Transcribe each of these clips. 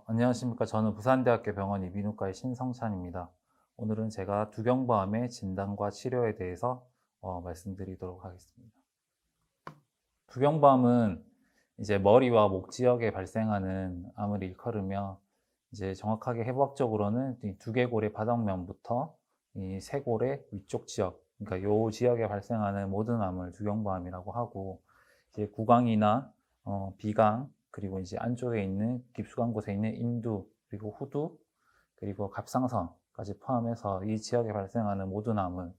안녕하십니까. 저는 부산대학교 병원 이비인후과의 신성찬입니다. 오늘은 제가 두경부암의 진단과 치료에 대해서 말씀드리도록 하겠습니다. 두경부암은 이제 머리와 목 지역에 발생하는 암을 일컬으며, 이제 정확하게 해부학적으로는 이 두개골의 바닥면부터 이 쇄골의 위쪽 지역, 그러니까 요 지역에 발생하는 모든 암을 두경부암이라고 하고, 이제 구강이나 비강, 그리고 이제 안쪽에 있는 깊숙한 곳에 있는 인두, 그리고 후두, 그리고 갑상선까지 포함해서 이 지역에 발생하는 모든 암을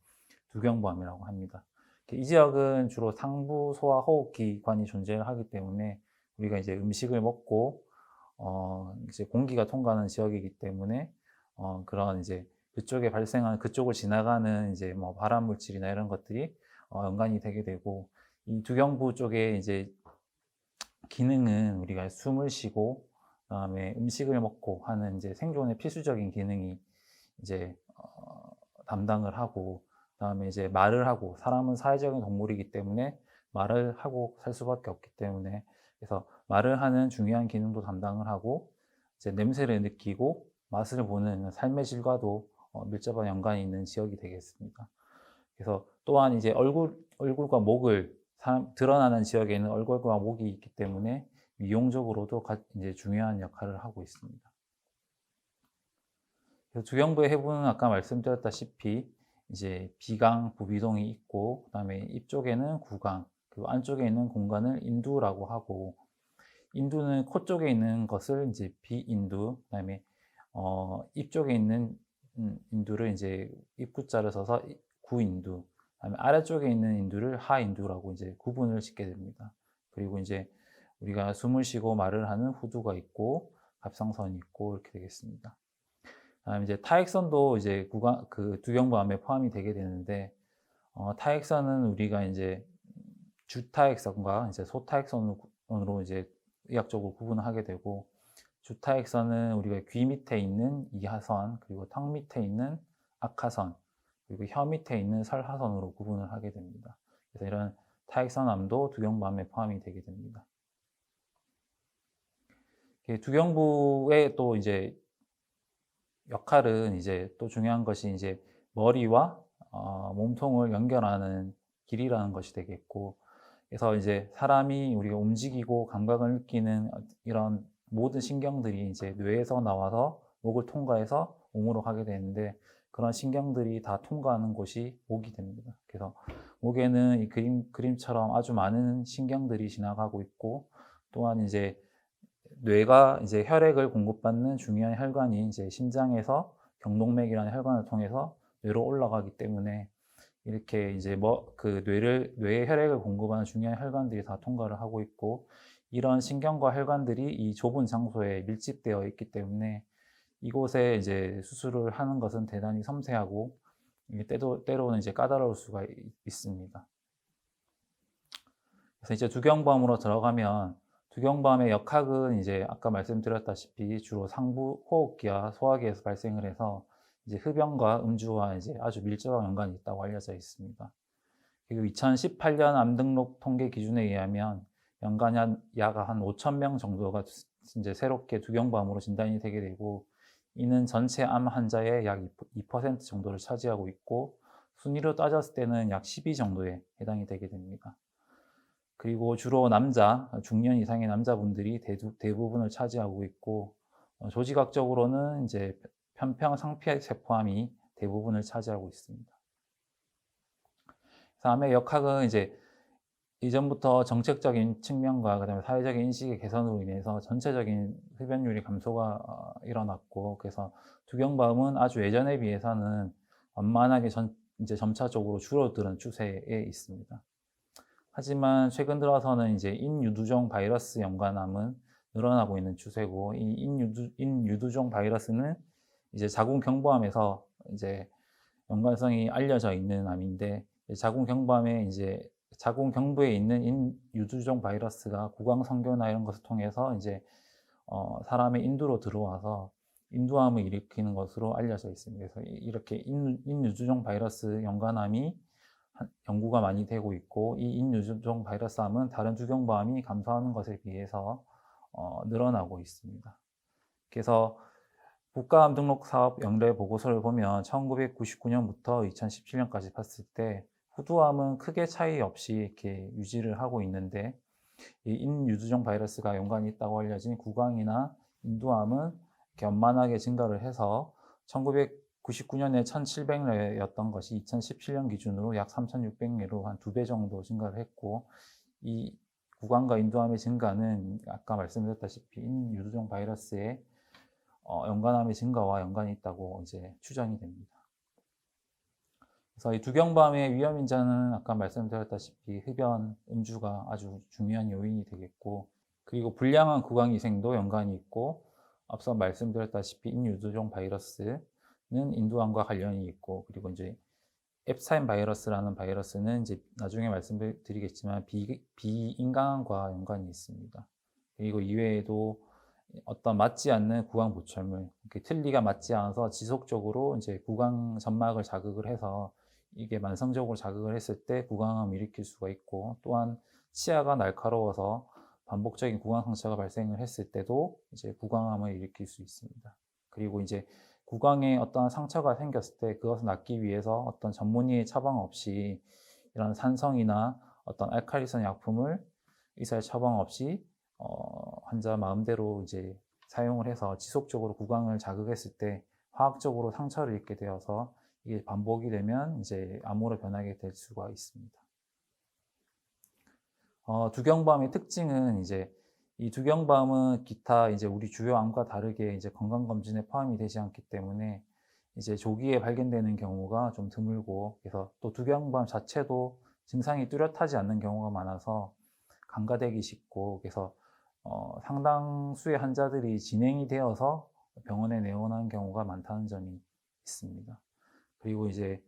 두경부암이라고 합니다. 이 지역은 주로 상부 소화 호흡기관이 존재하기 때문에 우리가 이제 음식을 먹고 이제 공기가 통과하는 지역이기 때문에 그런 이제 그쪽에 발생하는, 그쪽을 지나가는 이제 뭐 발암 물질이나 이런 것들이 연관이 되게 되고, 이 두경부 쪽에 이제 기능은 우리가 숨을 쉬고 그다음에 음식을 먹고 하는 이제 생존의 필수적인 기능이 이제 담당을 하고, 그다음에 이제 말을 하고, 사람은 사회적인 동물이기 때문에 말을 하고 살 수밖에 없기 때문에, 그래서 말을 하는 중요한 기능도 담당을 하고, 이제 냄새를 느끼고 맛을 보는 삶의 질과도 밀접한 연관이 있는 지역이 되겠습니다. 그래서 또한 이제 얼굴과 목을 드러나는 지역에는 얼굴과 목이 있기 때문에 미용적으로도 이제 중요한 역할을 하고 있습니다. 그래서 두경부의 해부는 아까 말씀드렸다시피 이제 비강, 부비동이 있고, 그다음에 입 쪽에는 구강, 그리고 안쪽에 있는 공간을 인두라고 하고, 인두는 코 쪽에 있는 것을 이제 비인두, 그다음에 입 쪽에 있는 인두를 이제 입구자를 써서 구인두, 그다음에 아래쪽에 있는 인두를 하인두라고 이제 구분을 짓게 됩니다. 그리고 이제 우리가 숨을 쉬고 말을 하는 후두가 있고 갑상선이 있고 이렇게 되겠습니다. 그다음에 이제 타액선도 이제 그 두경부암에 포함이 되게 되는데, 타액선은 우리가 이제 주타액선과 이제 소타액선으로 이제 의학적으로 구분하게 되고, 주타액선은 우리가 귀 밑에 있는 이하선, 그리고 턱 밑에 있는 악하선, 그리고 혀 밑에 있는 설하선으로 구분을 하게 됩니다. 그래서 이런 타액선암도 두경부암에 포함이 되게 됩니다. 두경부의 또 이제 역할은 이제 또 중요한 것이 이제 머리와 몸통을 연결하는 길이라는 것이 되겠고, 그래서 이제 사람이 우리가 움직이고 감각을 느끼는 이런 모든 신경들이 이제 뇌에서 나와서 목을 통과해서 몸으로 가게 되는데, 그런 신경들이 다 통과하는 곳이 목이 됩니다. 그래서 목에는 이 그림처럼 아주 많은 신경들이 지나가고 있고, 또한 이제 뇌가 이제 혈액을 공급받는 중요한 혈관이 이제 심장에서 경동맥이라는 혈관을 통해서 뇌로 올라가기 때문에, 이렇게 이제 뇌에 혈액을 공급하는 중요한 혈관들이 다 통과를 하고 있고, 이런 신경과 혈관들이 이 좁은 장소에 밀집되어 있기 때문에 이곳에 이제 수술을 하는 것은 대단히 섬세하고, 이게 때로는 이제 까다로울 수가 있습니다. 그래서 이제 두경부암으로 들어가면, 두경부암의 역학은 이제 아까 말씀드렸다시피 주로 상부 호흡기와 소화기에서 발생을 해서 이제 흡연과 음주와 이제 아주 밀접한 연관이 있다고 알려져 있습니다. 그리고 2018년 암 등록 통계 기준에 의하면 연간 약 한 5천 명 정도가 이제 새롭게 두경부암으로 진단이 되게 되고, 이는 전체 암 환자의 약 2% 정도를 차지하고 있고, 순위로 따졌을 때는 약 10위 정도에 해당이 되게 됩니다. 그리고 주로 중년 이상의 남자분들이 대부분을 차지하고 있고, 조직학적으로는 이제 편평상피세포암이 대부분을 차지하고 있습니다. 암의 역학은 이제 이전부터 정책적인 측면과 그다음에 사회적인 인식의 개선으로 인해서 전체적인 흡연율이 감소가 일어났고, 그래서 두경부암은 아주 예전에 비해서는 완만하게 이제 점차적으로 줄어드는 추세에 있습니다. 하지만 최근 들어서는 이제 인유두종 바이러스 연관암은 늘어나고 있는 추세고, 이 인유두종 바이러스는 이제 자궁경부암에서 이제 연관성이 알려져 있는 암인데, 자궁경부암에 이제 자궁경부에 있는 인유두종 바이러스가 구강성교나 이런 것을 통해서 이제 사람의 인두로 들어와서 인두암을 일으키는 것으로 알려져 있습니다. 그래서 이렇게 인유두종 바이러스 연관암이 연구가 많이 되고 있고, 이 인유두종 바이러스암은 다른 두경부암이 감소하는 것에 비해서 늘어나고 있습니다. 그래서 국가암 등록 사업 영래 보고서를 보면 1999년부터 2017년까지 봤을 때 후두암은 크게 차이 없이 이렇게 유지를 하고 있는데, 이 인유두종 바이러스가 연관이 있다고 알려진 구강이나 인두암은 이렇게 원만하게 증가를 해서 1999년에 1,700례였던 것이 2017년 기준으로 약 3,600례로 한 2배 정도 증가를 했고, 이 구강과 인두암의 증가는 아까 말씀드렸다시피 인유두종 바이러스의 연관암의 증가와 연관이 있다고 이제 추정이 됩니다. 그래서 이 두경밤의 위험 인자는 아까 말씀드렸다시피 흡연, 음주가 아주 중요한 요인이 되겠고, 그리고 불량한 구강위생도 연관이 있고, 앞서 말씀드렸다시피 인유두종 바이러스는 인두암과 관련이 있고, 그리고 이제 앱사인 바이러스라는 바이러스는 이제 나중에 말씀드리겠지만 비인강암과 연관이 있습니다. 그리고 이외에도 어떤 맞지 않는 구강 보철물, 틀니가 맞지 않아서 지속적으로 이제 구강 점막을 자극을 해서 이게 만성적으로 자극을 했을 때 구강암을 일으킬 수가 있고, 또한 치아가 날카로워서 반복적인 구강 상처가 발생을 했을 때도 이제 구강암을 일으킬 수 있습니다. 그리고 이제 구강에 어떠한 상처가 생겼을 때 그것을 낫기 위해서 어떤 전문의의 처방 없이 이런 산성이나 어떤 알칼리성 약품을 의사의 처방 없이 환자 마음대로 이제 사용을 해서 지속적으로 구강을 자극했을 때 화학적으로 상처를 입게 되어서 이게 반복이 되면 이제 암으로 변하게 될 수가 있습니다. 두경밤의 특징은 이제 이 두경밤은 기타 이제 우리 주요 암과 다르게 이제 건강검진에 포함이 되지 않기 때문에 이제 조기에 발견되는 경우가 좀 드물고, 그래서 또 두경밤 자체도 증상이 뚜렷하지 않는 경우가 많아서 간과되기 쉽고, 그래서 상당수의 환자들이 진행이 되어서 병원에 내원하는 경우가 많다는 점이 있습니다. 그리고 이제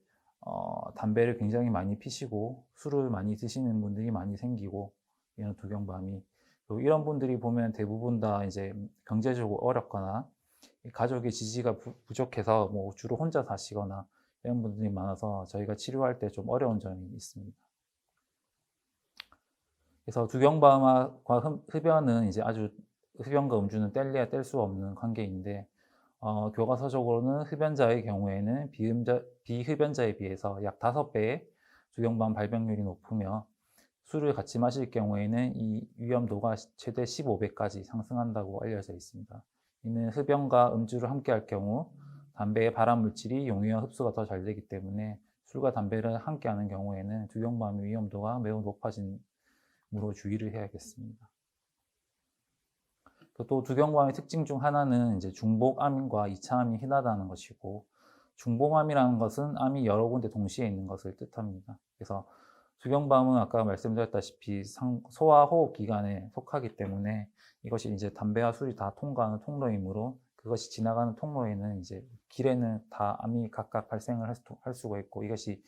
담배를 굉장히 많이 피시고 술을 많이 드시는 분들이 많이 생기고, 이런 두경밤이, 그리고 이런 분들이 보면 대부분 다 이제 경제적으로 어렵거나 가족의 지지가 부족해서 뭐 주로 혼자 사시거나 이런 분들이 많아서 저희가 치료할 때 좀 어려운 점이 있습니다. 그래서 두경밤과 흡연은 이제 아주 흡연과 음주는 뗄래야 뗄 수 없는 관계인데, 교과서적으로는 흡연자의 경우에는 비흡연자에 비해서 약 5배의 두경밤 발병률이 높으며, 술을 같이 마실 경우에는 이 위험도가 최대 15배까지 상승한다고 알려져 있습니다. 이는 흡연과 음주를 함께 할 경우 담배의 발암 물질이 용이와 흡수가 더 잘 되기 때문에 술과 담배를 함께 하는 경우에는 두경밤의 위험도가 매우 높아짐으로 주의를 해야겠습니다. 또 두경밤의 특징 중 하나는 이제 중복암과 2차암이 흔하다는 것이고, 중복암이라는 것은 암이 여러 군데 동시에 있는 것을 뜻합니다. 그래서 두경밤은 아까 말씀드렸다시피 소화 호흡 기관에 속하기 때문에 이것이 이제 담배와 술이 다 통과하는 통로이므로, 그것이 지나가는 통로에는 이제 길에는 다 암이 각각 발생을 할 수가 있고, 이것이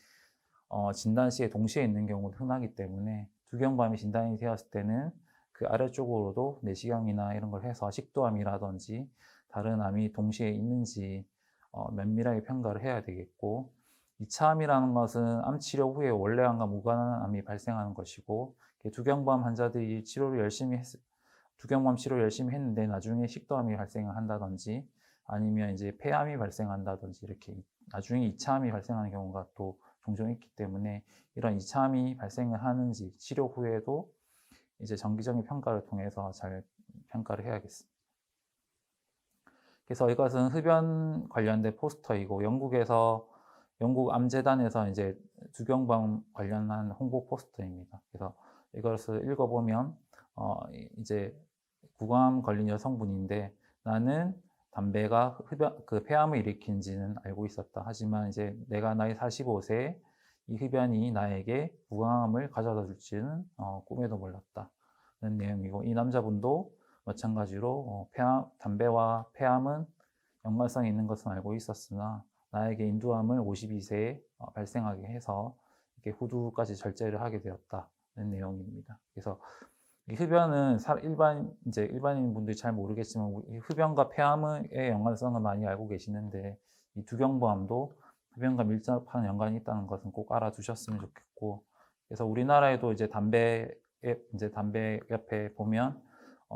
진단 시에 동시에 있는 경우도 흔하기 때문에 두경밤이 진단이 되었을 때는 그 아래쪽으로도 내시경이나 이런 걸 해서 식도암이라든지 다른 암이 동시에 있는지 면밀하게 평가를 해야 되겠고, 2차암이라는 것은 암 치료 후에 원래 암과 무관한 암이 발생하는 것이고, 두경밤 환자들이 두경밤 치료를 열심히 했는데 나중에 식도암이 발생을 한다든지 아니면 이제 폐암이 발생한다든지 이렇게 나중에 2차암이 발생하는 경우가 또 종종 있기 때문에, 이런 2차암이 발생을 하는지 치료 후에도 이제 정기적인 평가를 통해서 잘 평가를 해야겠습니다. 그래서 이것은 흡연 관련된 포스터이고, 영국 암재단에서 이제 두경밤 관련한 홍보 포스터입니다. 그래서 이것을 읽어보면 이제 구강암 걸린 여성분인데, 나는 담배가 폐암을 일으키는지는 알고 있었다. 하지만 이제 내가 나이 45세에 이 흡연이 나에게 구강암을 가져다 줄지는 꿈에도 몰랐다는 내용이고, 이 남자분도 마찬가지로 담배와 폐암은 연관성이 있는 것은 알고 있었으나 나에게 인두암을 52세에 발생하게 해서 이렇게 후두까지 절제를 하게 되었다는 내용입니다. 그래서 이 흡연은 일반인 분들이 잘 모르겠지만 흡연과 폐암의 연관성을 많이 알고 계시는데, 이 두경밤도 흡연과 밀접한 연관이 있다는 것은 꼭 알아두셨으면 좋겠고, 그래서 우리나라에도 이제 담배 옆에 보면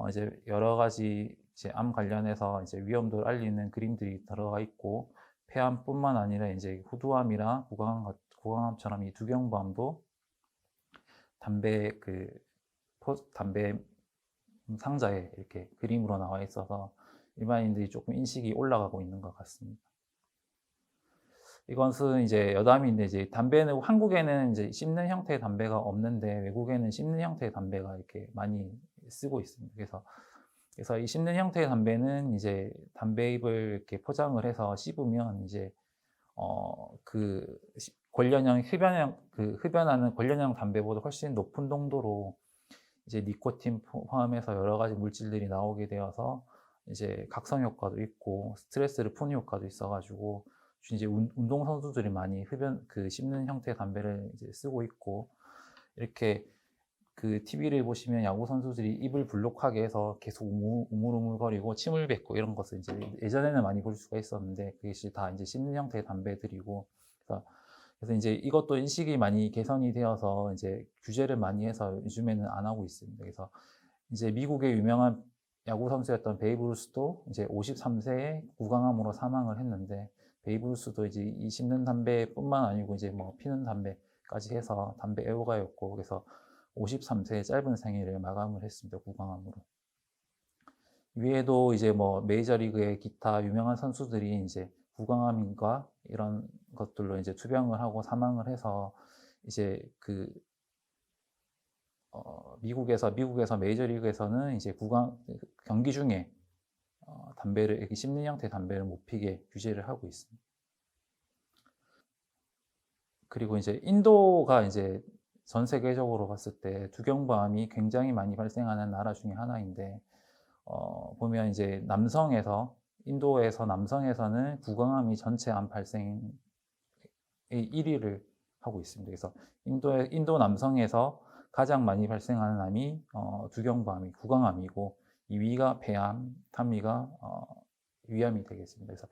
이제 여러 가지 이제 암 관련해서 이제 위험도를 알리는 그림들이 들어가 있고, 폐암뿐만 아니라 이제 후두암이랑 구강암처럼 이 두경부암도 담배 담배 상자에 이렇게 그림으로 나와 있어서 일반인들이 조금 인식이 올라가고 있는 것 같습니다. 이것은 이제 여담인데, 이제 담배는 한국에는 이제 씹는 형태의 담배가 없는데 외국에는 씹는 형태의 담배가 이렇게 많이 쓰고 있습니다. 그래서 이 씹는 형태의 담배는 이제 담배잎을 이렇게 포장을 해서 씹으면 이제 권련형 흡연하는 권련형 담배보다 훨씬 높은 농도로 이제 니코틴 포함해서 여러 가지 물질들이 나오게 되어서 이제 각성 효과도 있고 스트레스를 푸는 효과도 있어가지고 이제 운동 선수들이 많이 씹는 형태의 담배를 이제 쓰고 있고, 이렇게 TV를 보시면 야구 선수들이 입을 불룩하게 해서 계속 우물우물거리고 침을 뱉고 이런 것을 이제 예전에는 많이 볼 수가 있었는데, 그것이 다 이제 씹는 형태의 담배들이고, 그래서 이제 이것도 인식이 많이 개선이 되어서 이제 규제를 많이 해서 요즘에는 안 하고 있습니다. 그래서 이제 미국의 유명한 야구 선수였던 베이브 루스도 이제 53세에 구강암으로 사망을 했는데, 베이브 루스도 이제 이 씹는 담배뿐만 아니고 이제 뭐 피는 담배까지 해서 담배 애호가였고, 그래서 53세의 짧은 생애를 마감을 했습니다. 구강암으로. 위에도 이제 뭐 메이저리그의 기타 유명한 선수들이 이제 구강암인과 이런 것들로 이제 투병을 하고 사망을 해서 이제 미국에서 메이저리그에서는 이제 경기 중에 담배를 이렇게 씹는 형태의 담배를 못 피게 규제를 하고 있습니다. 그리고 이제 인도가 이제 전 세계적으로 봤을 때 두경부암이 굉장히 많이 발생하는 나라 중에 하나인데, 보면 이제 인도에서 남성에서는 구강암이 전체 암 발생의 1위를 하고 있습니다. 그래서 인도 남성에서 가장 많이 발생하는 암이 두경부암이 구강암이고, 2위가 폐암, 3위가 위암이 되겠습니다. 그래서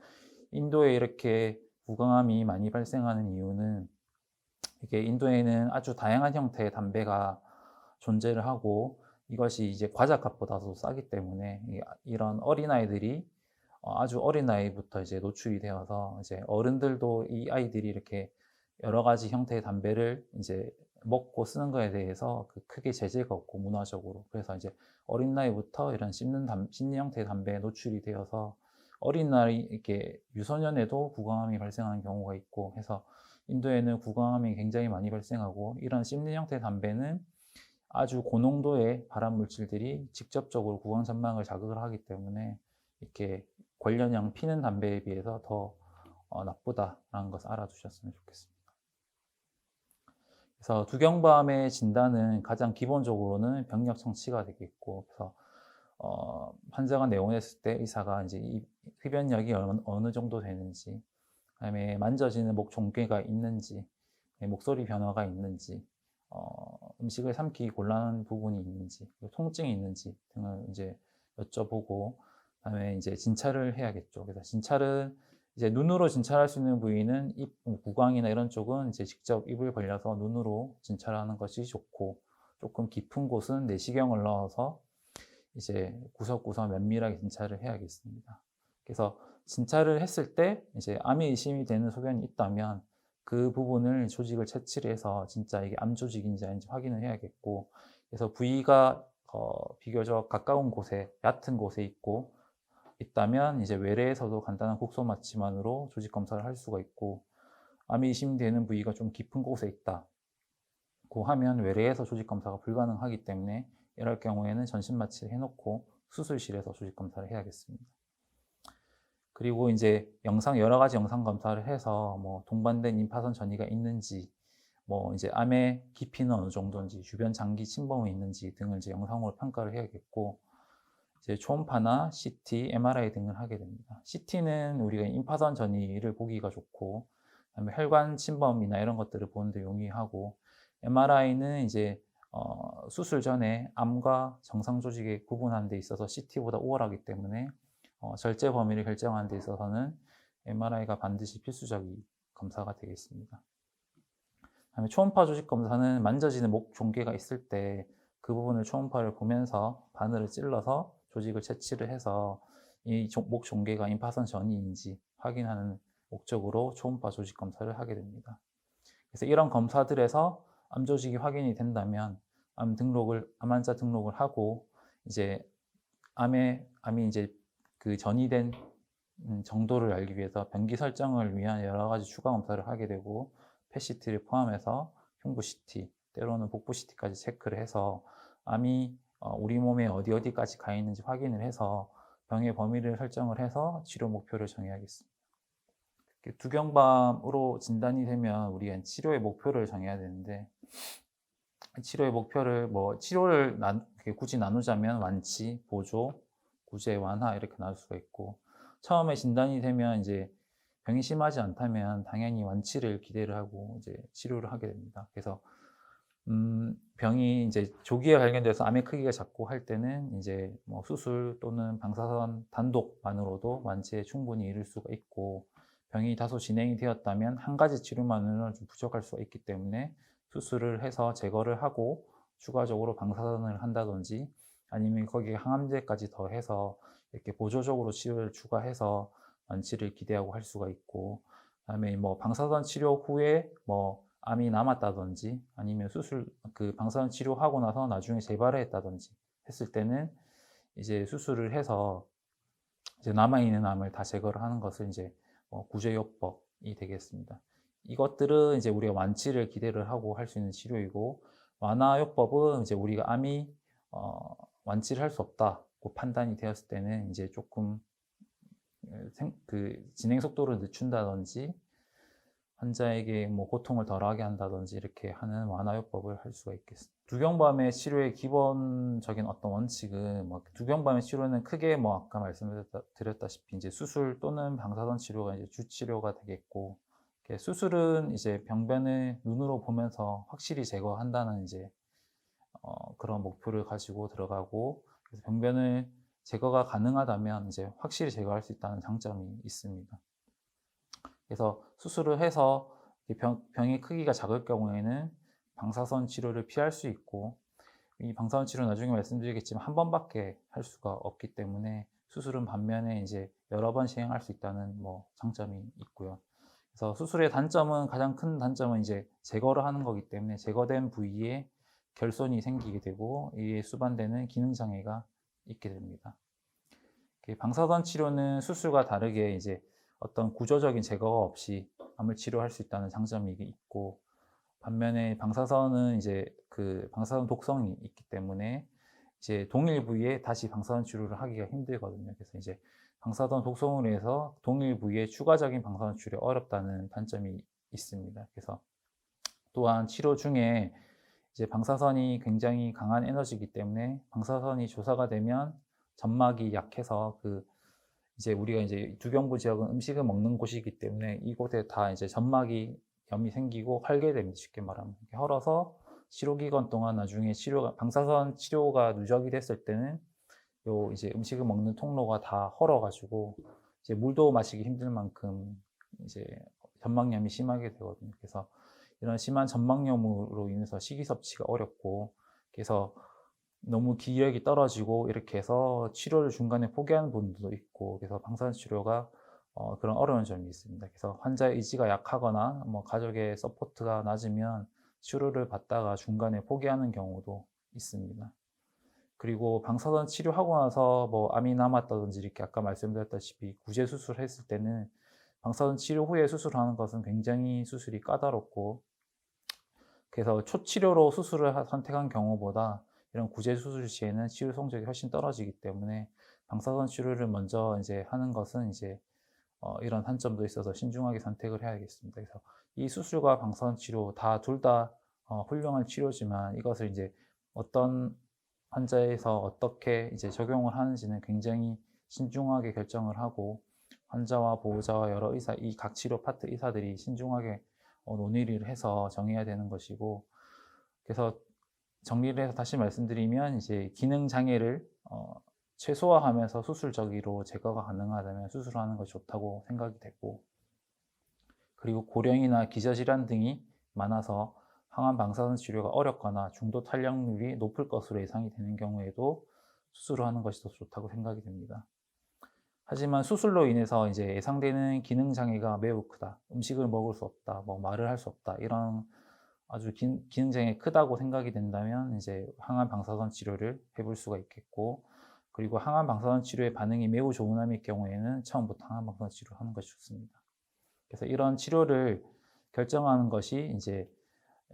인도에 이렇게 구강암이 많이 발생하는 이유는, 이게 인도에는 아주 다양한 형태의 담배가 존재를 하고 이것이 이제 과자값보다도 싸기 때문에 이런 어린아이들이 아주 어린 나이부터 이제 노출이 되어서 이제 어른들도 이 아이들이 이렇게 여러 가지 형태의 담배를 이제 먹고 쓰는 거에 대해서 크게 제재가 없고 문화적으로, 그래서 이제 어린 나이부터 이런 씹는 형태의 담배에 노출이 되어서 어린 나이 이렇게 유소년에도 구강암이 발생하는 경우가 있고 해서 인도에는 구강암이 굉장히 많이 발생하고, 이런 씹는 형태의 담배는 아주 고농도의 발암 물질들이 직접적으로 구강 전망을 자극을 하기 때문에 이렇게 관련형 피는 담배에 비해서 더 나쁘다라는 것을 알아두셨으면 좋겠습니다. 그래서 두경부암의 진단은 가장 기본적으로는 병력 청취가 되겠고, 그래서 환자가 내원했을 때 의사가 이제 이 흡연력이 어느 정도 되는지, 그다음에 만져지는 목 종괴가 있는지, 목소리 변화가 있는지, 음식을 삼키기 곤란한 부분이 있는지, 통증이 있는지 등을 이제 여쭤보고, 그다음에 이제 진찰을 해야겠죠. 그래서 진찰은 이제 눈으로 진찰할 수 있는 부위는 입, 구강이나 이런 쪽은 이제 직접 입을 벌려서 눈으로 진찰하는 것이 좋고, 조금 깊은 곳은 내시경을 넣어서 이제 구석구석 면밀하게 진찰을 해야겠습니다. 그래서 진찰을 했을 때 이제 암이 의심이 되는 소견이 있다면 그 부분을 조직을 채취를 해서 진짜 이게 암 조직인지 아닌지 확인을 해야겠고, 그래서 부위가 비교적 가까운 곳에, 얕은 곳에 있다면 이제 외래에서도 간단한 국소 마취만으로 조직 검사를 할 수가 있고, 암이 의심되는 부위가 좀 깊은 곳에 있다고 하면 외래에서 조직 검사가 불가능하기 때문에 이럴 경우에는 전신 마취를 해놓고 수술실에서 조직 검사를 해야겠습니다. 그리고 이제 여러 가지 영상 검사를 해서 뭐 동반된 임파선 전이가 있는지, 뭐 이제 암의 깊이는 어느 정도인지, 주변 장기 침범이 있는지 등을 이제 영상으로 평가를 해야겠고, 이제 초음파나 CT, MRI 등을 하게 됩니다. CT는 우리가 임파선 전이를 보기가 좋고, 그다음에 혈관 침범이나 이런 것들을 보는데 용이하고, MRI는 이제 수술 전에 암과 정상 조직의 구분하는 데 있어서 CT보다 우월하기 때문에 절제 범위를 결정하는 데 있어서는 MRI가 반드시 필수적인 검사가 되겠습니다. 그다음에 초음파 조직 검사는 만져지는 목 종괴가 있을 때 그 부분을 초음파를 보면서 바늘을 찔러서 조직을 채취를 해서 이 목 종괴가 임파선 전이인지 확인하는 목적으로 초음파 조직 검사를 하게 됩니다. 그래서 이런 검사들에서 암 조직이 확인이 된다면 암 환자 등록을 하고 이제 암이 이제 그 전이된 정도를 알기 위해서 병기 설정을 위한 여러 가지 추가 검사를 하게 되고 펫CT를 포함해서 흉부 CT, 때로는 복부 CT까지 체크를 해서 암이 우리 몸에 어디까지 가 있는지 확인을 해서 병의 범위를 설정을 해서 치료 목표를 정해야겠습니다. 두경밤으로 진단이 되면 우리가 치료의 목표를 정해야 되는데 치료의 목표를 치료를 굳이 나누자면 완치, 보조, 구제, 완화 이렇게 나눌 수가 있고 처음에 진단이 되면 이제 병이 심하지 않다면 당연히 완치를 기대를 하고 이제 치료를 하게 됩니다. 그래서 병이 이제 조기에 발견돼서 암의 크기가 작고 할 때는 이제 수술 또는 방사선 단독만으로도 완치에 충분히 이를 수가 있고 병이 다소 진행이 되었다면 한 가지 치료만으로는 좀 부족할 수가 있기 때문에 수술을 해서 제거를 하고 추가적으로 방사선을 한다든지 아니면 거기에 항암제까지 더해서 이렇게 보조적으로 치료를 추가해서 완치를 기대하고 할 수가 있고 그다음에 방사선 치료 후에 암이 남았다든지 아니면 방사선 치료하고 나서 나중에 재발을 했다든지 했을 때는 이제 수술을 해서 이제 남아있는 암을 다 제거를 하는 것을 이제 구제요법이 되겠습니다. 이것들은 이제 우리가 완치를 기대를 하고 할 수 있는 치료이고 완화요법은 이제 우리가 암이 완치를 할 수 없다고 판단이 되었을 때는 이제 조금 진행 속도를 늦춘다든지 환자에게 고통을 덜하게 한다든지 이렇게 하는 완화요법을 할 수가 있겠습니다. 두경밤의 치료의 기본적인 어떤 원칙은 두경밤의 치료는 크게 아까 말씀드렸다시피 이제 수술 또는 방사선 치료가 이제 주 치료가 되겠고 수술은 이제 병변을 눈으로 보면서 확실히 제거한다는 이제 그런 목표를 가지고 들어가고 그래서 병변을 제거가 가능하다면 이제 확실히 제거할 수 있다는 장점이 있습니다. 그래서 수술을 해서 병의 크기가 작을 경우에는 방사선 치료를 피할 수 있고 이 방사선 치료는 나중에 말씀드리겠지만 한 번밖에 할 수가 없기 때문에 수술은 반면에 이제 여러 번 시행할 수 있다는 장점이 있고요. 그래서 수술의 가장 큰 단점은 이제 제거를 하는 거기 때문에 제거된 부위에 결손이 생기게 되고 이에 수반되는 기능 장애가 있게 됩니다. 방사선 치료는 수술과 다르게 이제 어떤 구조적인 제거가 없이 암을 치료할 수 있다는 장점이 있고 반면에 방사선은 이제 방사선 독성이 있기 때문에 이제 동일 부위에 다시 방사선 치료를 하기가 힘들거든요. 그래서 이제 방사선 독성으로 해서 동일 부위에 추가적인 방사선 치료가 어렵다는 단점이 있습니다. 그래서 또한 치료 중에 이제 방사선이 굉장히 강한 에너지이기 때문에 방사선이 조사가 되면 점막이 약해서 이제 우리가 이제 두경부 지역은 음식을 먹는 곳이기 때문에 이곳에 다 이제 점막이 염이 생기고 활게 됩니다. 쉽게 말하면 헐어서 치료 기간 동안 나중에 방사선 치료가 누적이 됐을 때는 이제 음식을 먹는 통로가 다 헐어가지고 이제 물도 마시기 힘들 만큼 이제 점막염이 심하게 되거든요. 그래서 이런 심한 점막염으로 인해서 식이 섭취가 어렵고 그래서 너무 기력이 떨어지고 이렇게 해서 치료를 중간에 포기하는 분들도 있고 그래서 방사선 치료가 그런 어려운 점이 있습니다. 그래서 환자의 의지가 약하거나 가족의 서포트가 낮으면 치료를 받다가 중간에 포기하는 경우도 있습니다. 그리고 방사선 치료하고 나서 암이 남았다든지 이렇게 아까 말씀드렸다시피 구제 수술했을 때는 방사선 치료 후에 수술하는 것은 굉장히 수술이 까다롭고 그래서 초치료로 수술을 선택한 경우보다 이런 구제 수술 시에는 치료 성적이 훨씬 떨어지기 때문에 방사선 치료를 먼저 이제 하는 것은 이제 이런 한점도 있어서 신중하게 선택을 해야겠습니다. 그래서 이 수술과 방사선 치료 둘 다 훌륭한 치료지만 이것을 이제 어떤 환자에서 어떻게 이제 적용을 하는지는 굉장히 신중하게 결정을 하고 환자와 보호자와 여러 의사, 이 각 치료 파트 의사들이 신중하게 논의를 해서 정해야 되는 것이고 그래서 정리를 해서 다시 말씀드리면 이제 기능 장애를 최소화하면서 수술적으로 제거가 가능하다면 수술하는 것이 좋다고 생각이 되고 그리고 고령이나 기저질환 등이 많아서 항암 방사선 치료가 어렵거나 중도 탄력률이 높을 것으로 예상이 되는 경우에도 수술을 하는 것이 더 좋다고 생각이 됩니다. 하지만 수술로 인해서 이제 예상되는 기능 장애가 매우 크다. 음식을 먹을 수 없다. 뭐 말을 할 수 없다. 이런 아주 기능 장애 크다고 생각이 된다면 이제 항암 방사선 치료를 해볼 수가 있겠고, 그리고 항암 방사선 치료의 반응이 매우 좋은 암일 경우에는 처음부터 항암 방사선 치료를 하는 것이 좋습니다. 그래서 이런 치료를 결정하는 것이 이제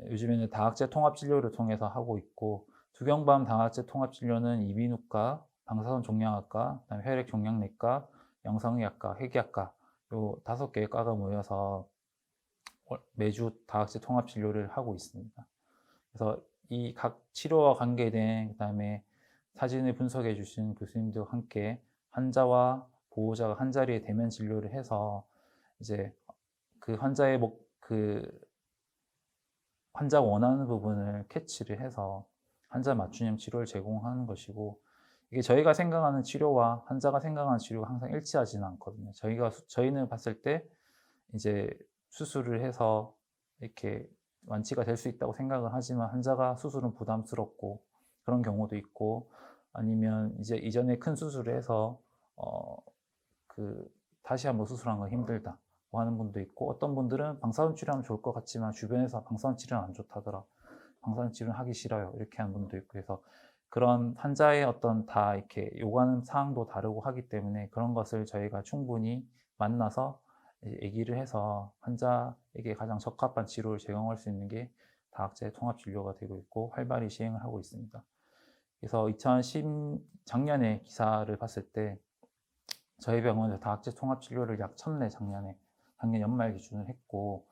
요즘에는 다학제 통합 진료를 통해서 하고 있고, 두경부암 다학제 통합 진료는 이비인후과, 방사선 종양학과, 그다음에 혈액 종양내과, 영상의학과, 회계학과 요 5개의 과가 모여서 매주 다학제 통합 진료를 하고 있습니다. 그래서 이 각 치료와 관계된 그다음에 사진을 분석해 주신 교수님들과 함께 환자와 보호자가 한 자리에 대면 진료를 해서 이제 그 환자가 원하는 부분을 캐치를 해서 환자 맞춤형 치료를 제공하는 것이고, 이게 저희가 생각하는 치료와 환자가 생각하는 치료가 항상 일치하지는 않거든요. 저희는 봤을 때 이제 수술을 해서 이렇게 완치가 될 수 있다고 생각을 하지만 환자가 수술은 부담스럽고 그런 경우도 있고, 아니면 이제 이전에 큰 수술을 해서 다시 한번 수술하는 건 힘들다 하는 분도 있고, 어떤 분들은 방사선 치료하면 좋을 것 같지만 주변에서 방사선 치료는 안 좋다더라, 방사선 치료는 하기 싫어요, 이렇게 하는 분도 있고, 그래서 그런 환자의 어떤 다 이렇게 요구하는 사항도 다르고 하기 때문에 그런 것을 저희가 충분히 만나서 얘기를 해서 환자에게 가장 적합한 치료를 제공할 수 있는 게 다학제 통합 진료가 되고 있고 활발히 시행을 하고 있습니다. 그래서 작년에 기사를 봤을 때 저희 병원에서 다학제 통합 진료를 약 1000내 작년 연말 기준을 했고,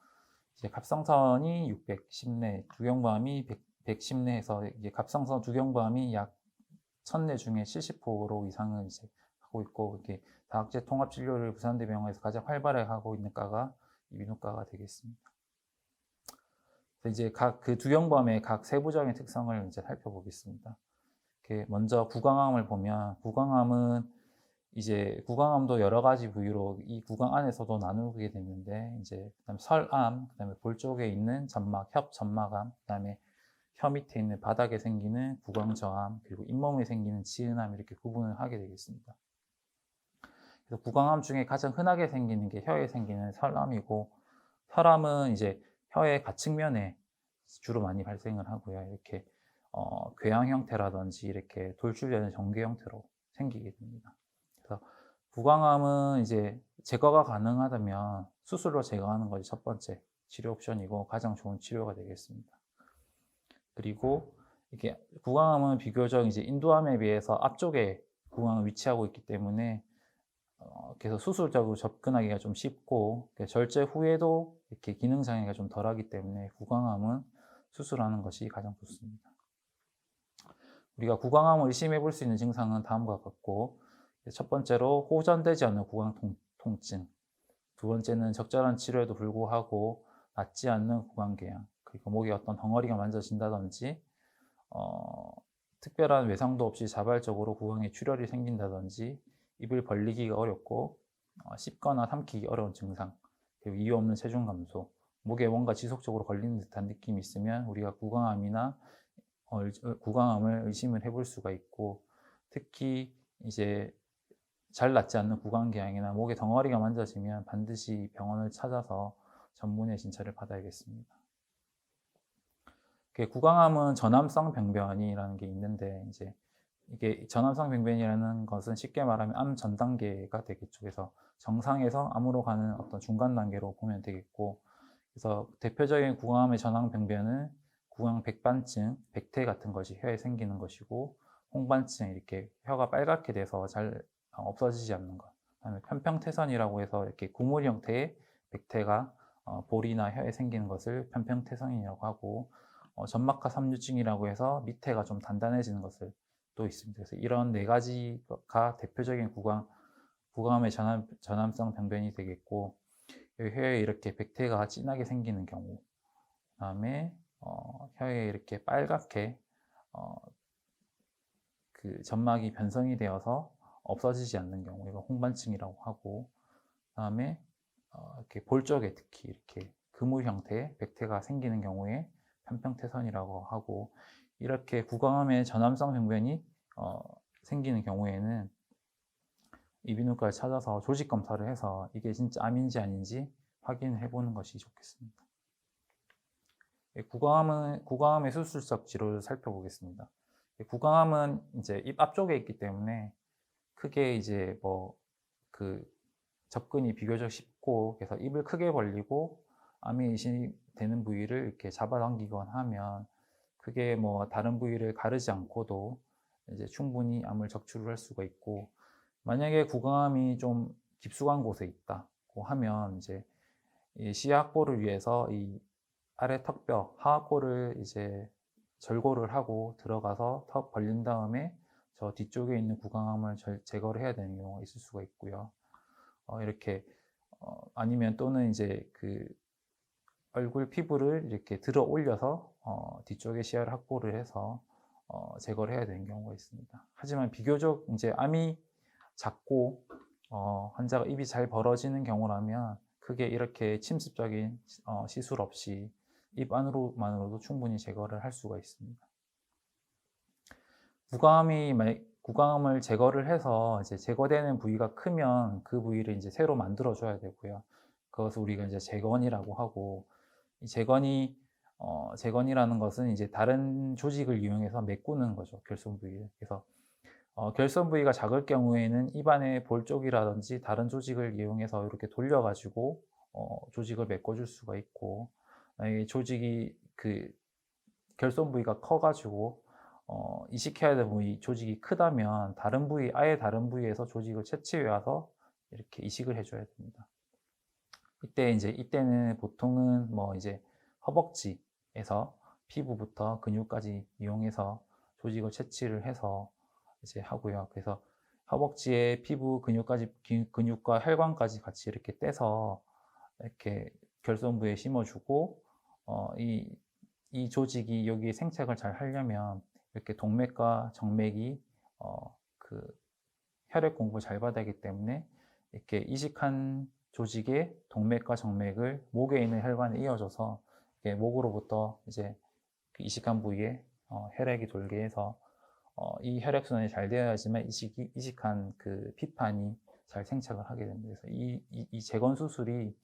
이제 갑상선이 610내, 두경부암이 110내에서 이게 갑상선 두경부암이 약 1000내 중에 70% 이상은 이제 하고 있고, 이렇게 다학제 통합 진료를 부산대병원에서 가장 활발하게 하고 있는 과가 이비인후과가 되겠습니다. 그래서 이제 각 그 두경부암의 각 세부적인 특성을 이제 살펴보겠습니다. 이렇게 먼저 구강암을 보면, 구강암도 여러 가지 부위로 이 구강 안에서도 나누게 되는데, 이제 그다음에 설암, 그다음에 볼 쪽에 있는 점막, 협점막암, 그다음에 혀 밑에 있는 바닥에 생기는 구강저암, 그리고 잇몸에 생기는 지은암, 이렇게 구분을 하게 되겠습니다. 그래서 구강암 중에 가장 흔하게 생기는 게 혀에 생기는 설암이고, 설암은 이제 혀의 가측면에 주로 많이 발생을 하고요. 이렇게 궤양 형태라든지 이렇게 돌출되는 전개 형태로 생기게 됩니다. 그래서 구강암은 이제 제거가 가능하다면 수술로 제거하는 것이 첫 번째 치료 옵션이고 가장 좋은 치료가 되겠습니다. 그리고 이게 구강암은 비교적 이제 인두암에 비해서 앞쪽에 구강은 위치하고 있기 때문에 그래서 수술적으로 접근하기가 좀 쉽고, 절제 후에도 이렇게 기능 장애가 좀 덜하기 때문에 구강암은 수술하는 것이 가장 좋습니다. 우리가 구강암을 의심해 볼 수 있는 증상은 다음과 같고, 첫 번째로 호전되지 않는 구강 통증, 두 번째는 적절한 치료에도 불구하고 낫지 않는 구강궤양, 그리고 목에 어떤 덩어리가 만져진다든지 특별한 외상도 없이 자발적으로 구강에 출혈이 생긴다든지, 입을 벌리기가 어렵고 씹거나 삼키기 어려운 증상, 그리고 이유 없는 체중 감소, 목에 뭔가 지속적으로 걸리는 듯한 느낌이 있으면 우리가 구강암을 의심을 해볼 수가 있고, 특히 이제 잘 낫지 않는 구강궤양이나 목에 덩어리가 만져지면 반드시 병원을 찾아서 전문의 진찰을 받아야겠습니다. 구강암은 전암성 병변이라는 게 있는데, 이제 이게 전암성 병변이라는 것은 쉽게 말하면 암 전 단계가 되겠죠. 그래서 정상에서 암으로 가는 어떤 중간 단계로 보면 되겠고, 그래서 대표적인 구강암의 전암 병변은 구강 백반증, 백태 같은 것이 혀에 생기는 것이고, 홍반증, 이렇게 혀가 빨갛게 돼서 잘 없어지지 않는 것, 그다음에 편평태선이라고 해서 이렇게 구물 형태의 백태가 볼이나 혀에 생기는 것을 편평태선이라고 하고, 점막하 삼류증이라고 해서 밑에가 좀 단단해지는 것을 또 있습니다. 그래서 이런 네 가지가 대표적인 구강암의 전암성 병변이 되겠고, 혀에 이렇게 백태가 진하게 생기는 경우, 그다음에 혀에 이렇게 빨갛게 그 점막이 변성이 되어서 없어지지 않는 경우, 이거 홍반증이라고 하고, 그다음에 이렇게 볼 쪽에 특히 이렇게 그물 형태의 백태가 생기는 경우에 편평태선이라고 하고, 이렇게 구강암의 전암성 병변이 생기는 경우에는 이비인후과를 찾아서 조직 검사를 해서 이게 진짜 암인지 아닌지 확인해 보는 것이 좋겠습니다. 구강암의 수술적 치료를 살펴보겠습니다. 구강암은 이제 입 앞쪽에 있기 때문에 크게 이제 그 접근이 비교적 쉽고, 그래서 입을 크게 벌리고 암이 의심되는 부위를 이렇게 잡아당기거나 하면 크게 다른 부위를 가르지 않고도 이제 충분히 암을 적출을 할 수가 있고, 만약에 구강암이 좀 깊숙한 곳에 있다고 하면 이제 이 시야 확보를 위해서 이 아래 턱뼈 하악골을 이제 절골을 하고 들어가서 턱 벌린 다음에 저 뒤쪽에 있는 구강암을 제거를 해야 되는 경우가 있을 수가 있고요. 이렇게 아니면 또는 이제 그 얼굴 피부를 이렇게 들어 올려서 뒤쪽에 시야를 확보를 해서 제거를 해야 되는 경우가 있습니다. 하지만 비교적 이제 암이 작고 환자가 입이 잘 벌어지는 경우라면 크게 이렇게 침습적인 시술 없이 입 안으로만으로도 충분히 제거를 할 수가 있습니다. 구강암을 제거를 해서 이제 제거되는 부위가 크면 그 부위를 이제 새로 만들어 줘야 되고요. 그것을 우리가 이제 재건이라고 하고, 이 재건이라는 것은 이제 다른 조직을 이용해서 메꾸는 거죠, 결손 부위를. 그래서 결손 부위가 작을 경우에는 입안의 볼 쪽이라든지 다른 조직을 이용해서 이렇게 돌려가지고 조직을 메꿔줄 수가 있고, 만약에 결손 부위가 커가지고 이식해야 되는 부위 조직이 크다면 아예 다른 부위에서 조직을 채취해 와서 이렇게 이식을 해줘야 됩니다. 이때는 보통은 이제 허벅지에서 피부부터 근육까지 이용해서 조직을 채취를 해서 이제 하고요. 그래서 허벅지에 피부 근육과 혈관까지 같이 이렇게 떼서 이렇게 결손 부위에 심어주고, 이 조직이 여기에 생착을 잘 하려면 이렇게 동맥과 정맥이 그 혈액 공급을 잘 받아야 하기 때문에 이렇게 이식한 조직의 동맥과 정맥을 목에 있는 혈관에 이어줘서 목으로부터 이제 그 이식한 부위에 혈액이 돌게 해서 이 혈액순환이 잘 되어야지만 이식한 그 피판이 잘 생착을 하게 됩니다. 그래서 이 재건 수술이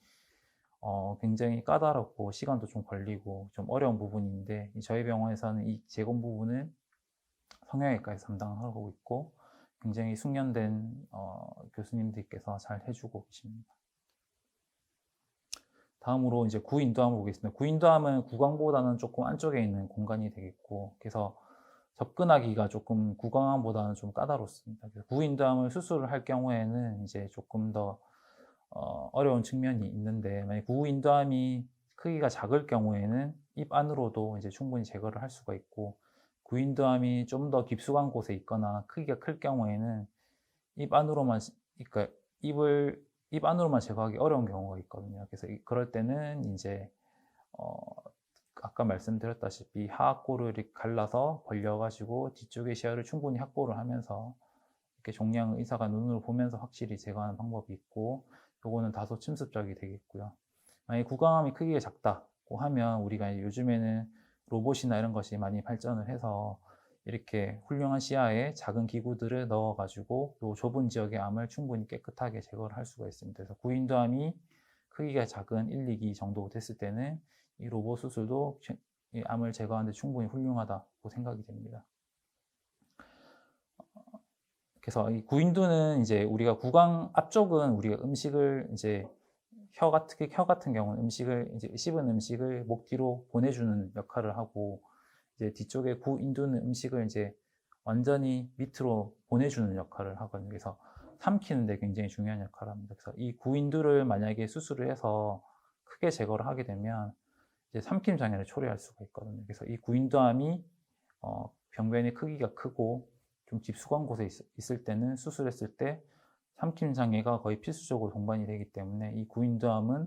굉장히 까다롭고 시간도 좀 걸리고 좀 어려운 부분인데, 저희 병원에서는 이 재건 부분은 성형외과에서 담당하고 있고 굉장히 숙련된 교수님들께서 잘 해주고 계십니다. 다음으로 이제 구인두암을 보겠습니다. 구인두암은 구강보다는 조금 안쪽에 있는 공간이 되겠고, 그래서 접근하기가 조금 구강암보다는 좀 까다롭습니다. 그래서 구인두암을 수술을 할 경우에는 이제 조금 더 어려운 측면이 있는데, 만약 구인두암이 크기가 작을 경우에는 입 안으로도 이제 충분히 제거를 할 수가 있고, 구인두암이 좀 더 깊숙한 곳에 있거나 크기가 클 경우에는 입 안으로만 제거하기 어려운 경우가 있거든요. 그래서 그럴 때는 이제 아까 말씀드렸다시피 하악골을 갈라서 벌려가지고 뒤쪽의 시야를 충분히 확보를 하면서 이렇게 종양 의사가 눈으로 보면서 확실히 제거하는 방법이 있고, 요거는 다소 침습적이 되겠고요. 만약에 구강암이 크기가 작다고 하면 우리가 요즘에는 로봇이나 이런 것이 많이 발전을 해서 이렇게 훌륭한 시야에 작은 기구들을 넣어가지고 요 좁은 지역의 암을 충분히 깨끗하게 제거를 할 수가 있습니다. 그래서 구인두암이 크기가 작은 1, 2기 정도 됐을 때는 이 로봇 수술도 이 암을 제거하는 데 충분히 훌륭하다고 생각이 됩니다. 그래서 이 구인두는 이제 우리가 구강 앞쪽은 우리가 음식을 이제 혀 같은 경우는 이제 씹은 음식을 목 뒤로 보내주는 역할을 하고, 이제 뒤쪽에 구인두는 음식을 이제 완전히 밑으로 보내주는 역할을 하거든요. 그래서 삼키는데 굉장히 중요한 역할을 합니다. 그래서 이 구인두를 만약에 수술을 해서 크게 제거를 하게 되면 이제 삼킴 장애를 초래할 수가 있거든요. 그래서 이 구인두암이 병변의 크기가 크고 좀 깊숙한 곳에 있을 때는 수술했을 때 삼킴 장애가 거의 필수적으로 동반이 되기 때문에 이 구인두암은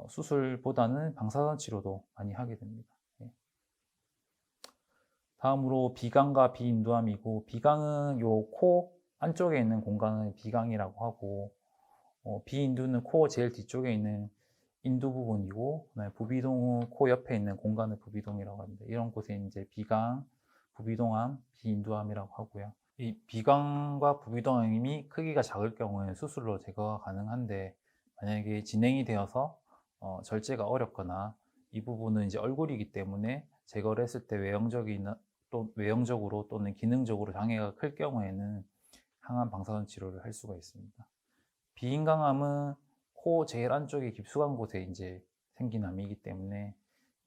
수술보다는 방사선 치료도 많이 하게 됩니다. 예. 다음으로 비강과 비인두암이고, 비강은 요 코 안쪽에 있는 공간을 비강이라고 하고, 비인두는 코 제일 뒤쪽에 있는 인두 부분이고, 부비동은 코 옆에 있는 공간을 부비동이라고 합니다. 이런 곳에 이제 비강, 부비동암, 비인두암이라고 하고요. 이 비강과 부비동이 크기가 작을 경우에는 수술로 제거가 가능한데, 만약에 진행이 되어서 절제가 어렵거나 이 부분은 이제 얼굴이기 때문에 제거를 했을 때 외형적으로 또는 기능적으로 장애가 클 경우에는 항암 방사선 치료를 할 수가 있습니다. 비인강암은 코 제일 안쪽에 깊숙한 곳에 이제 생긴 암이기 때문에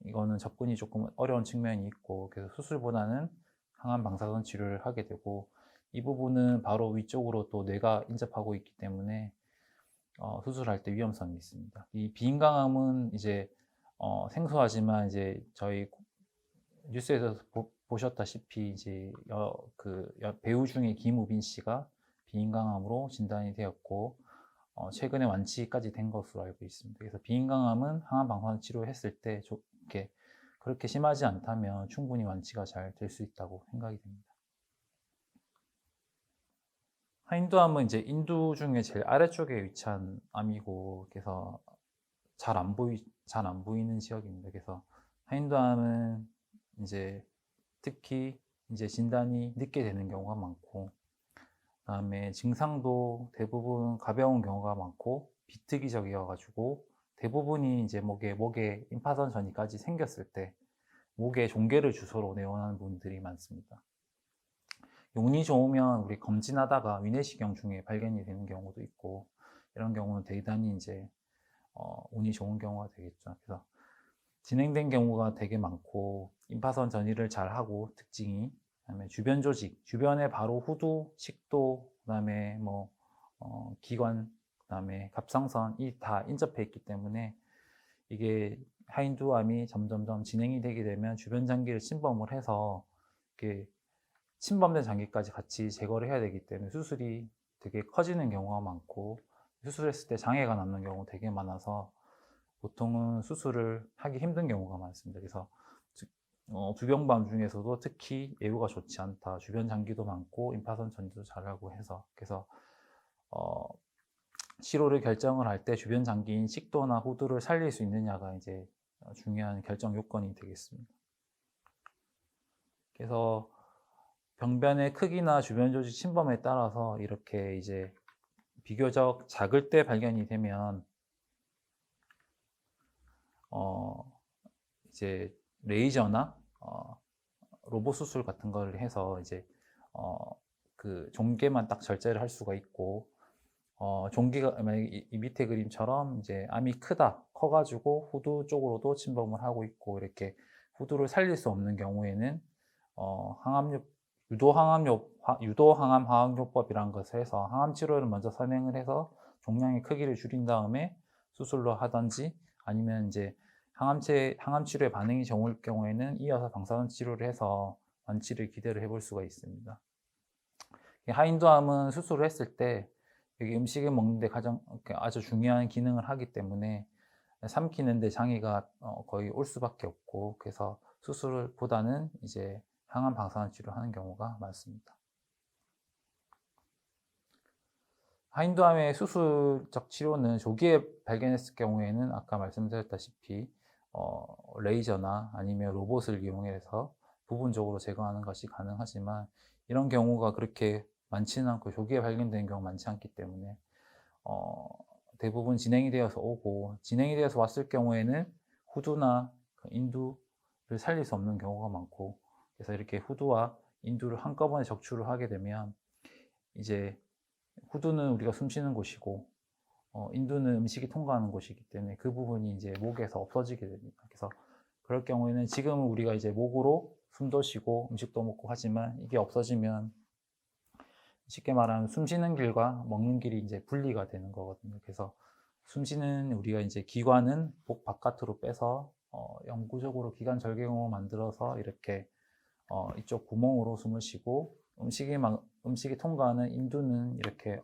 이거는 접근이 조금 어려운 측면이 있고, 그래서 수술보다는 항암 방사선 치료를 하게 되고, 이 부분은 바로 위쪽으로 또 뇌가 인접하고 있기 때문에 수술할 때 위험성이 있습니다. 이 비인강암은 이제 생소하지만 이제 저희 뉴스에서 보셨다시피 이제 배우 중에 김우빈 씨가 비인강암으로 진단이 되었고, 최근에 완치까지 된 것으로 알고 있습니다. 그래서 비인강암은 항암 방사선 치료했을 때 이렇게 그렇게 심하지 않다면 충분히 완치가 잘 될 수 있다고 생각이 됩니다. 하인두암은 이제 인두 중에 제일 아래쪽에 위치한 암이고, 그래서 잘 안 보이는 지역입니다. 그래서 하인두암은 이제 특히 이제 진단이 늦게 되는 경우가 많고, 그다음에 증상도 대부분 가벼운 경우가 많고 비특이적이어가지고, 대부분이 이제 목에 임파선 전이까지 생겼을 때 목에 종괴를 주소로 내원하는 분들이 많습니다. 운이 좋으면 우리 검진하다가 위내시경 중에 발견이 되는 경우도 있고, 이런 경우는 대단히 이제 운이 좋은 경우가 되겠죠. 그래서 진행된 경우가 되게 많고, 임파선 전이를 잘 하고 특징이, 그다음에 주변 조직, 주변에 바로 후두, 식도, 그다음에 기관, 그다음에 갑상선 이 다 인접해 있기 때문에 이게 하인두암이 점점점 진행이 되게 되면 주변 장기를 침범을 해서 이렇게 침범된 장기까지 같이 제거를 해야 되기 때문에 수술이 되게 커지는 경우가 많고, 수술했을 때 장애가 남는 경우가 되게 많아서 보통은 수술을 하기 힘든 경우가 많습니다. 그래서 부병밤 중에서도 특히 예후가 좋지 않다, 주변 장기도 많고 임파선 전이도 잘하고 해서, 그래서 치료를 결정을 할 때 주변 장기인 식도나 후두를 살릴 수 있느냐가 이제 중요한 결정 요건이 되겠습니다. 그래서 병변의 크기나 주변 조직 침범에 따라서 이렇게 이제 비교적 작을 때 발견이 되면 이제 레이저나 로봇 수술 같은 걸 해서 이제 그 종괴만 딱 절제를 할 수가 있고, 종괴가 만약에 이 밑에 그림처럼 이제 암이 커가지고 후두 쪽으로도 침범을 하고 있고, 이렇게 후두를 살릴 수 없는 경우에는 유도항암 화학요법이라는 것을 해서 항암 치료를 먼저 선행을 해서 종양의 크기를 줄인 다음에 수술로 하든지, 아니면 이제 항암 치료에 반응이 좋을 경우에는 이어서 방사선 치료를 해서 완치를 기대를 해볼 수가 있습니다. 하인두암은 수술을 했을 때 여기 음식을 먹는데 아주 중요한 기능을 하기 때문에 삼키는데 장애가 거의 올 수밖에 없고, 그래서 수술보다는 이제 항암 방사선 치료를 하는 경우가 많습니다. 하인두암의 수술적 치료는 조기에 발견했을 경우에는 아까 말씀드렸다시피 레이저나 아니면 로봇을 이용해서 부분적으로 제거하는 것이 가능하지만, 이런 경우가 그렇게 많지는 않고 조기에 발견되는 경우가 많지 않기 때문에 대부분 진행이 되어서 오고, 진행이 되어서 왔을 경우에는 후두나 인두를 살릴 수 없는 경우가 많고, 그래서 이렇게 후두와 인두를 한꺼번에 적출을 하게 되면 이제 후두는 우리가 숨 쉬는 곳이고 인두는 음식이 통과하는 곳이기 때문에 그 부분이 이제 목에서 없어지게 됩니다. 그래서 그럴 경우에는 지금은 우리가 이제 목으로 숨도 쉬고 음식도 먹고 하지만, 이게 없어지면 쉽게 말하면 숨 쉬는 길과 먹는 길이 이제 분리가 되는 거거든요. 그래서 숨 쉬는 우리가 이제 기관은 목 바깥으로 빼서 영구적으로 기관 절개공을 만들어서 이렇게 이쪽 구멍으로 숨을 쉬고, 음식이 통과하는 인두는 이렇게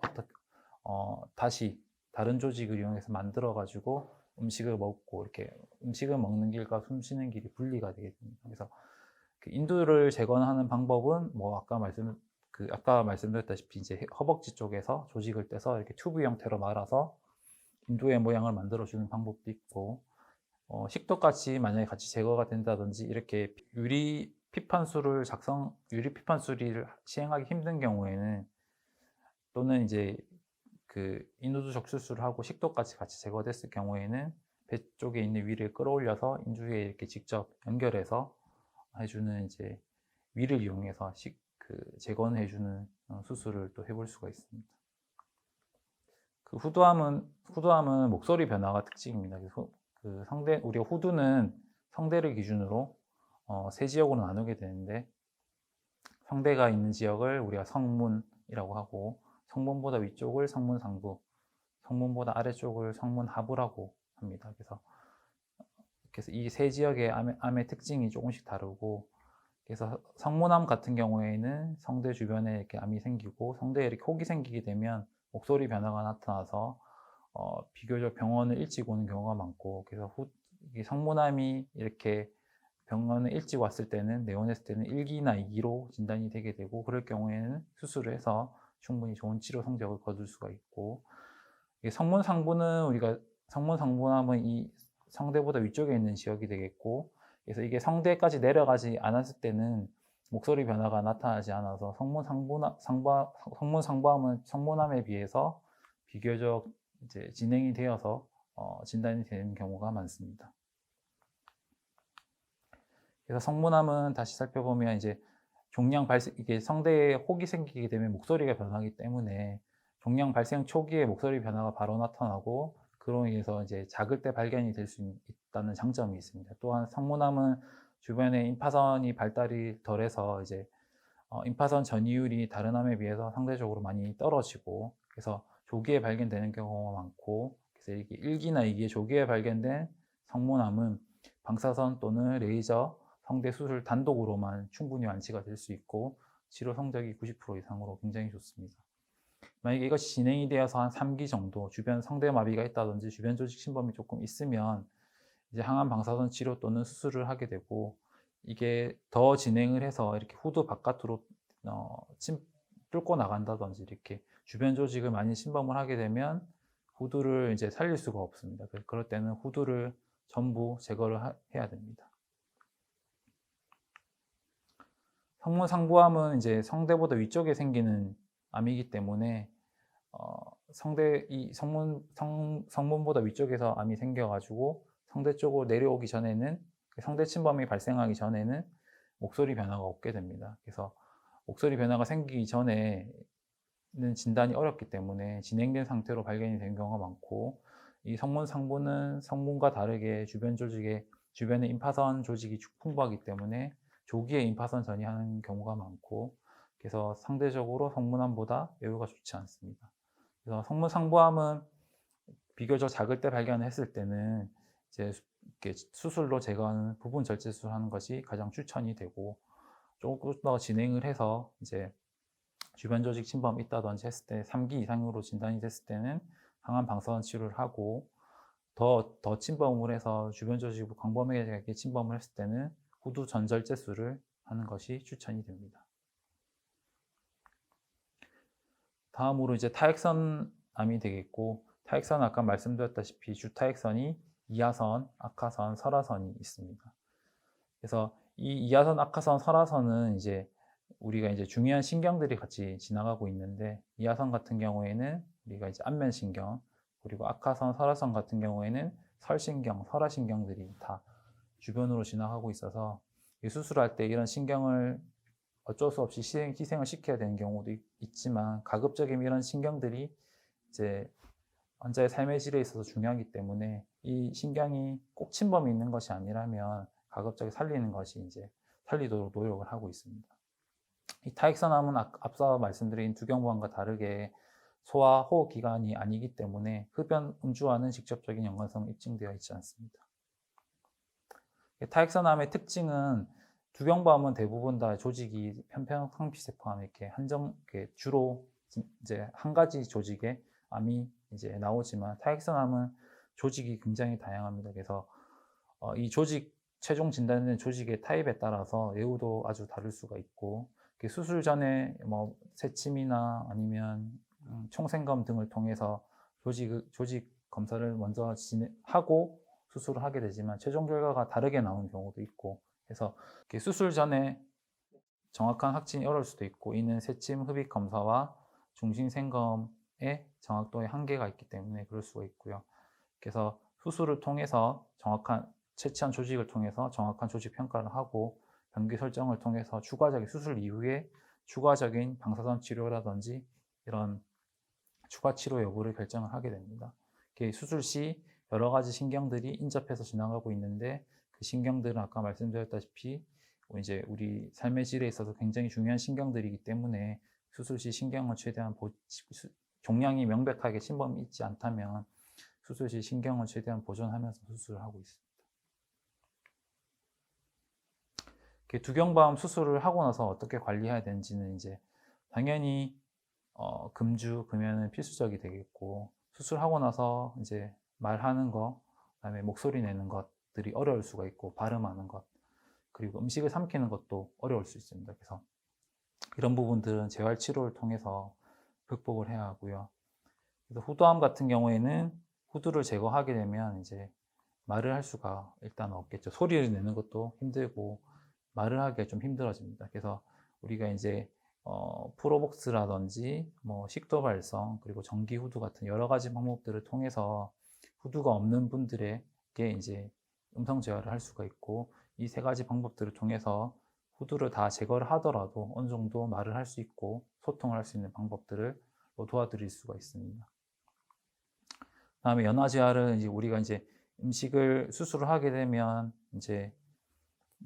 다시 다른 조직을 이용해서 만들어 가지고 음식을 먹고, 이렇게 음식을 먹는 길과 숨 쉬는 길이 분리가 되게 됩니다. 그래서 그 인두를 제거하는 방법은 아까 말씀드렸다시피 이제 허벅지 쪽에서 조직을 떼서 이렇게 튜브 형태로 말아서 인두의 모양을 만들어 주는 방법도 있고, 식도까지 만약에 같이 제거가 된다든지, 이렇게 유리 유리 피판수리를 시행하기 힘든 경우에는, 또는 이제 그 인우두 적출술을 하고 식도까지 같이 제거됐을 경우에는 배 쪽에 있는 위를 끌어올려서 인중에 이렇게 직접 연결해서 해주는 이제 위를 이용해서 재건을 해주는 수술을 또 해볼 수가 있습니다. 그 후두암은 목소리 변화가 특징입니다. 그래서 우리가 후두는 성대를 기준으로 세 지역으로 나누게 되는데, 성대가 있는 지역을 우리가 성문이라고 하고, 성문보다 위쪽을 성문상부, 성문보다 아래쪽을 성문하부라고 합니다. 그래서 이 세 지역의 암의 특징이 조금씩 다르고, 그래서 성문암 같은 경우에는 성대 주변에 이렇게 암이 생기고, 성대에 이렇게 혹이 생기게 되면 목소리 변화가 나타나서 비교적 병원을 일찍 오는 경우가 많고, 그래서 이 성문암이 이렇게 병원에 일찍 왔을 때는, 내원했을 때는 1기나 2기로 진단이 되게 되고, 그럴 경우에는 수술을 해서 충분히 좋은 치료 성적을 거둘 수가 있고, 성문상부암은 이 성대보다 위쪽에 있는 지역이 되겠고, 그래서 이게 성대까지 내려가지 않았을 때는 목소리 변화가 나타나지 않아서 성문상부암은 성문암에 비해서 비교적 이제 진행이 되어서 진단이 되는 경우가 많습니다. 그래서 성문암은 다시 살펴보면 이제 이게 성대에 혹이 생기게 되면 목소리가 변하기 때문에 종양 발생 초기에 목소리 변화가 바로 나타나고, 그로 인해서 이제 작을 때 발견이 될 수 있다는 장점이 있습니다. 또한 성문암은 주변에 임파선이 발달이 덜해서 이제 임파선 전이율이 다른 암에 비해서 상대적으로 많이 떨어지고, 그래서 조기에 발견되는 경우가 많고, 그래서 이게 1기나 2기에 조기에 발견된 성문암은 방사선 또는 레이저 성대 수술 단독으로만 충분히 완치가 될 수 있고, 치료 성적이 90% 이상으로 굉장히 좋습니다. 만약에 이것이 진행이 되어서 한 3기 정도, 주변 성대 마비가 있다든지 주변 조직 침범이 조금 있으면 이제 항암 방사선 치료 또는 수술을 하게 되고, 이게 더 진행을 해서 이렇게 후두 바깥으로 뚫고 나간다든지 이렇게 주변 조직을 많이 침범을 하게 되면 후두를 이제 살릴 수가 없습니다. 그럴 때는 후두를 전부 제거를 해야 됩니다. 성문상부암은 이제 성대보다 위쪽에 생기는 암이기 때문에 성문보다 위쪽에서 암이 생겨가지고 성대 쪽으로 내려오기 전에는, 성대 침범이 발생하기 전에는 목소리 변화가 없게 됩니다. 그래서 목소리 변화가 생기기 전에는 진단이 어렵기 때문에 진행된 상태로 발견이 되는 경우가 많고, 이 성문상부는 성문과 다르게 주변에 임파선 조직이 풍부하기 때문에 조기에 임파선 전이하는 경우가 많고, 그래서 상대적으로 성문암보다 예후가 좋지 않습니다. 그래서 성문상부암은 비교적 작을 때 발견했을 때는 이제 수술로 제거하는 부분 절제 수술하는 것이 가장 추천이 되고, 조금 더 진행을 해서 이제 주변 조직 침범이 있다든지 했을 때 3기 이상으로 진단이 됐을 때는 항암 방사선 치료를 하고, 더 침범을 해서 주변 조직부 광범위하게 침범을 했을 때는 후두 전절제술을 하는 것이 추천이 됩니다. 다음으로 이제 타액선암이 되겠고, 타액선은 아까 말씀드렸다시피 주타액선이 이하선, 악하선, 설하선이 있습니다. 그래서 이 이하선, 악하선, 설하선은 이제 우리가 이제 중요한 신경들이 같이 지나가고 있는데, 이하선 같은 경우에는 우리가 이제 안면신경, 그리고 악하선, 설하선 같은 경우에는 설신경, 설하신경들이 다 주변으로 지나가고 있어서 수술할 때 이런 신경을 어쩔 수 없이 희생을 시켜야 되는 경우도 있지만, 가급적이면 이런 신경들이 이제 환자의 삶의 질에 있어서 중요하기 때문에 이 신경이 꼭 침범이 있는 것이 아니라면 가급적이 살리는 것이 이제 살리도록 노력을 하고 있습니다. 이 타액선암은 앞서 말씀드린 두경부암과 다르게 소화 호흡 기관이 아니기 때문에 흡연 음주와는 직접적인 연관성이 입증되어 있지 않습니다. 타액선암의 특징은, 두경부암은 대부분 다 조직이 편평상피세포암 이렇게 주로 이제 한 가지 조직의 암이 이제 나오지만, 타액선암은 조직이 굉장히 다양합니다. 그래서 이 최종 진단된 조직의 타입에 따라서 예후도 아주 다를 수가 있고, 수술 전에 뭐 세침이나 아니면 총생검 등을 통해서 조직 검사를 먼저 하고 수술을 하게 되지만, 최종 결과가 다르게 나오는 경우도 있고 그래서 이렇게 수술 전에 정확한 확진이 어려울 수도 있고, 이는 세침 흡입 검사와 중심 생검의 정확도에 한계가 있기 때문에 그럴 수가 있고요. 그래서 수술을 통해서 정확한 채취한 조직을 통해서 정확한 조직 평가를 하고 병기 설정을 통해서 추가적인 수술 이후에 추가적인 방사선 치료라든지 이런 추가 치료 여부를 결정을 하게 됩니다. 수술 시 여러 가지 신경들이 인접해서 지나가고 있는데, 그 신경들은 아까 말씀드렸다시피 이제 우리 삶의 질에 있어서 굉장히 중요한 신경들이기 때문에 수술 시 신경을 최대한 종양이 명백하게 침범이 있지 않다면 수술 시 신경을 최대한 보존하면서 수술을 하고 있습니다. 두경부암 수술을 하고 나서 어떻게 관리해야 되는지는 이제 당연히 금주, 금연은 필수적이 되겠고, 수술하고 나서 이제 말하는 거, 그다음에 목소리 내는 것들이 어려울 수가 있고, 발음하는 것, 그리고 음식을 삼키는 것도 어려울 수 있습니다. 그래서 이런 부분들은 재활 치료를 통해서 극복을 해야 하고요. 그래서 후두암 같은 경우에는 후두를 제거하게 되면 이제 말을 할 수가 일단 없겠죠. 소리를 내는 것도 힘들고 말을 하기가 좀 힘들어집니다. 그래서 우리가 이제 프로복스라든지 뭐 식도 발성, 그리고 전기 후두 같은 여러 가지 방법들을 통해서 후두가 없는 분들에게 이제 음성 재활을 할 수가 있고, 이 세 가지 방법들을 통해서 후두를 다 제거를 하더라도 어느 정도 말을 할 수 있고 소통을 할 수 있는 방법들을 도와드릴 수가 있습니다. 다음에 연화재활은 이제 우리가 이제 음식을 수술을 하게 되면 이제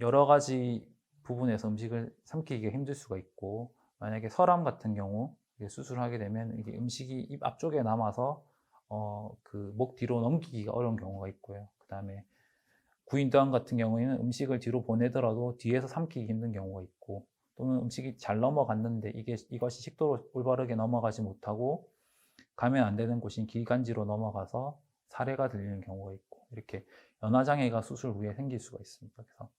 여러 가지 부분에서 음식을 삼키기가 힘들 수가 있고, 만약에 설암 같은 경우 수술을 하게 되면 이게 음식이 입 앞쪽에 남아서 그 목 뒤로 넘기기가 어려운 경우가 있고요. 그 다음에 구인도암 같은 경우에는 음식을 뒤로 보내더라도 뒤에서 삼키기 힘든 경우가 있고, 또는 음식이 잘 넘어갔는데 이것이 식도로 올바르게 넘어가지 못하고 가면 안 되는 곳인 기관지로 넘어가서 사례가 들리는 경우가 있고, 이렇게 연화장애가 수술 후에 생길 수가 있습니다. 그래서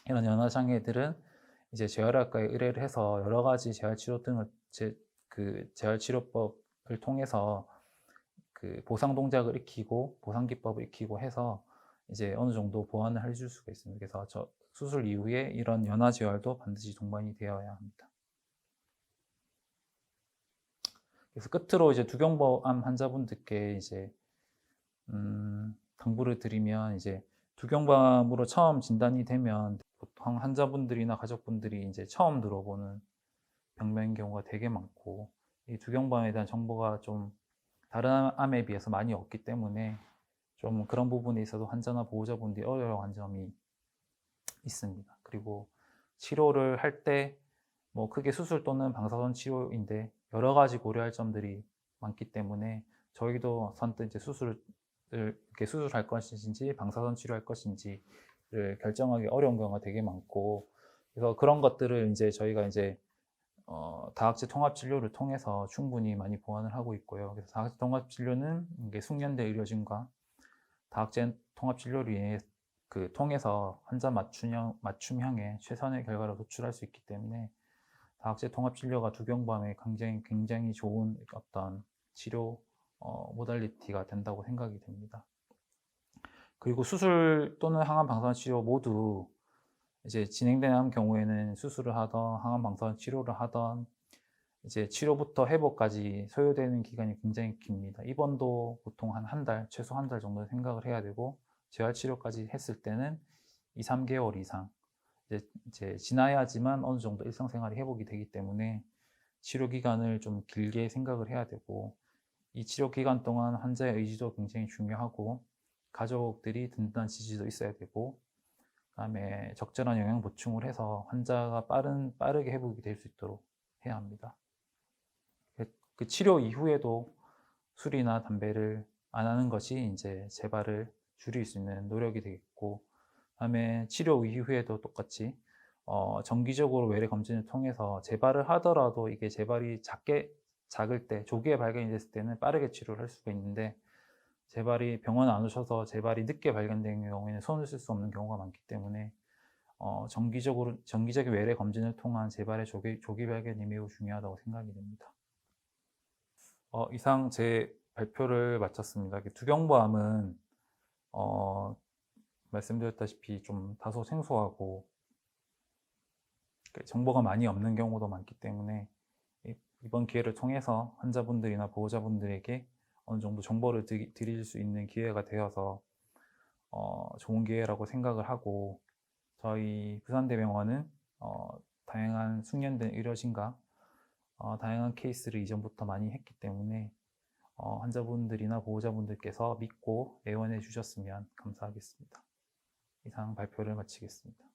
이런 연화장애들은 이제 재활학과에 의뢰를 해서 여러 가지 재활치료 등을 재활치료법을 통해서 그 보상 동작을 익히고 보상 기법을 익히고 해서 이제 어느 정도 보완을 해줄 수가 있습니다. 그래서 수술 이후에 이런 연화재활도 반드시 동반이 되어야 합니다. 그래서 끝으로 이제 두경부암 환자분들께 이제 당부를 드리면, 이제 두경부암으로 처음 진단이 되면 보통 환자분들이나 가족분들이 이제 처음 들어보는 병명인 경우가 되게 많고, 이 두경부암에 대한 정보가 좀 다른 암에 비해서 많이 없기 때문에 좀 그런 부분에 있어서 환자나 보호자분들이 어려워한 점이 있습니다. 그리고 치료를 할 때 뭐 크게 수술 또는 방사선 치료인데 여러 가지 고려할 점들이 많기 때문에 저희도 선뜻 이제 이렇게 수술할 것인지 방사선 치료할 것인지를 결정하기 어려운 경우가 되게 많고, 그래서 그런 것들을 이제 저희가 이제 다학제 통합진료를 통해서 충분히 많이 보완을 하고 있고요. 그래서 다학제 통합진료는 이게 숙련대 의료진과 다학제 통합진료를 통해서 환자 맞춤형의 최선의 결과를 도출할 수 있기 때문에 다학제 통합진료가 두경부암에 굉장히 좋은 어떤 치료 모달리티가 된다고 생각이 됩니다. 그리고 수술 또는 항암 방사선 치료 모두 이제 진행되는 경우에는 수술을 하던 항암 방사선 치료를 하던 이제 치료부터 회복까지 소요되는 기간이 굉장히 깁니다. 입원도 보통 한 달, 최소 한 달 정도 생각을 해야 되고, 재활 치료까지 했을 때는 2, 3개월 이상 이제 지나야지만 어느 정도 일상생활이 회복이 되기 때문에 치료 기간을 좀 길게 생각을 해야 되고, 이 치료 기간 동안 환자의 의지도 굉장히 중요하고 가족들이 든든한 지지도 있어야 되고, 그다음에 적절한 영양 보충을 해서 환자가 빠르게 회복이 될 수 있도록 해야 합니다. 그 치료 이후에도 술이나 담배를 안 하는 것이 이제 재발을 줄일 수 있는 노력이 되겠고, 그다음에 치료 이후에도 똑같이 정기적으로 외래 검진을 통해서 재발을 하더라도 이게 재발이 작을 때, 조기에 발견이 됐을 때는 빠르게 치료를 할 수가 있는데, 재발이 병원 안 오셔서 재발이 늦게 발견된 경우에는 손을 쓸 수 없는 경우가 많기 때문에 정기적인 외래 검진을 통한 재발의 조기 발견이 매우 중요하다고 생각이 됩니다. 이상 제 발표를 마쳤습니다. 두경부암은 말씀드렸다시피 좀 다소 생소하고 정보가 많이 없는 경우도 많기 때문에 이번 기회를 통해서 환자분들이나 보호자분들에게 어느 정도 정보를 드릴 수 있는 기회가 되어서 좋은 기회라고 생각을 하고, 저희 부산대병원은 다양한 숙련된 의료진과 다양한 케이스를 이전부터 많이 했기 때문에 환자분들이나 보호자분들께서 믿고 애원해 주셨으면 감사하겠습니다. 이상 발표를 마치겠습니다.